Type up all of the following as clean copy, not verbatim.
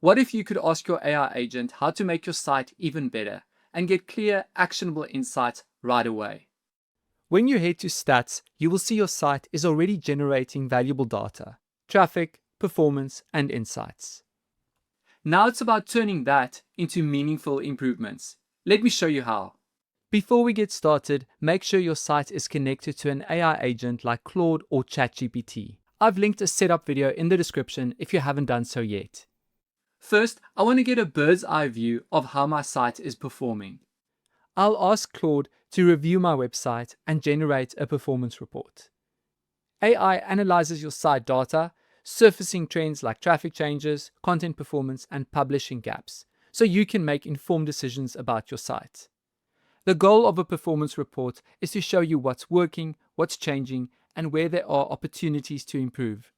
What if you could ask your AI agent how to make your site even better and get clear, actionable insights right away? When you head to stats, you will see your site is already generating valuable data, traffic, performance, and insights. Now it's about turning that into meaningful improvements. Let me show you how. Before we get started, make sure your site is connected to an AI agent like Claude or ChatGPT. I've linked a setup video in the description if you haven't done so yet. First, I want to get a bird's eye view of how my site is performing. I'll ask Claude to review my website and generate a performance report. AI analyzes your site data, surfacing trends like traffic changes, content performance, and publishing gaps, so you can make informed decisions about your site. The goal of a performance report is to show you what's working, what's changing, and where there are opportunities to improve.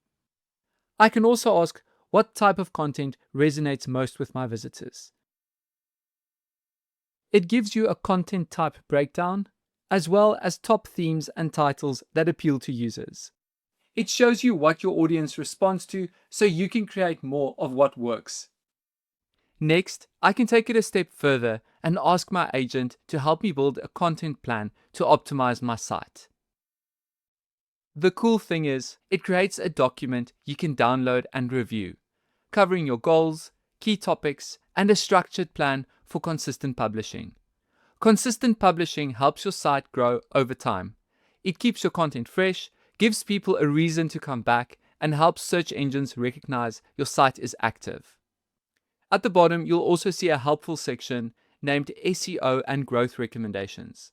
I can also ask what type of content resonates most with my visitors. It gives you a content type breakdown, as well as top themes and titles that appeal to users. It shows you what your audience responds to so you can create more of what works. Next, I can take it a step further and ask my agent to help me build a content plan to optimize my site. The cool thing is, it creates a document you can download and review, covering your goals, key topics, and a structured plan for consistent publishing. Consistent publishing helps your site grow over time. It keeps your content fresh, gives people a reason to come back, and helps search engines recognize your site is active. At the bottom, you'll also see a helpful section named SEO and growth recommendations.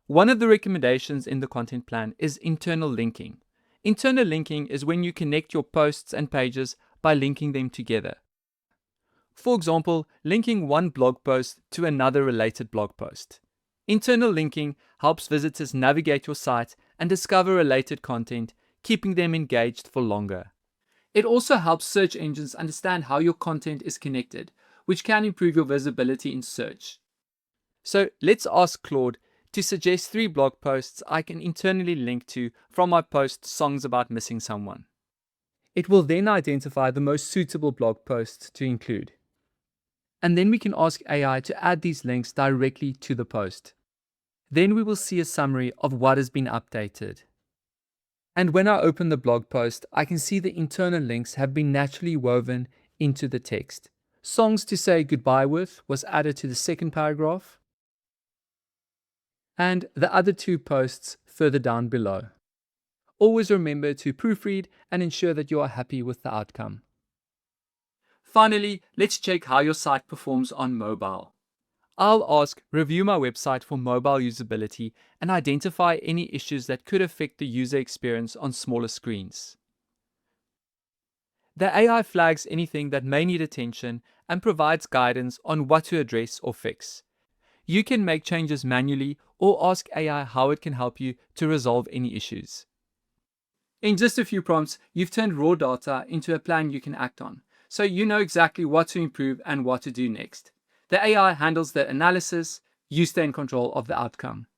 One of the recommendations in the content plan is internal linking. Internal linking is when you connect your posts and pages by linking them together. For example, linking one blog post to another related blog post. Internal linking helps visitors navigate your site and discover related content, keeping them engaged for longer. It also helps search engines understand how your content is connected, which can improve your visibility in search. So let's ask Claude to suggest 3 blog posts I can internally link to from my post Songs About Missing Someone. It will then identify the most suitable blog posts to include. And then we can ask AI to add these links directly to the post. Then we will see a summary of what has been updated. And when I open the blog post, I can see the internal links have been naturally woven into the text. Songs to Say Goodbye With was added to the second paragraph, and the other 2 posts further down below. Always remember to proofread and ensure that you are happy with the outcome. Finally, let's check how your site performs on mobile. I'll ask review my website for mobile usability and identify any issues that could affect the user experience on smaller screens. The AI flags anything that may need attention and provides guidance on what to address or fix. You can make changes manually or ask AI how it can help you to resolve any issues. In just a few prompts, you've turned raw data into a plan you can act on, so you know exactly what to improve and what to do next. The AI handles the analysis, you stay in control of the outcome.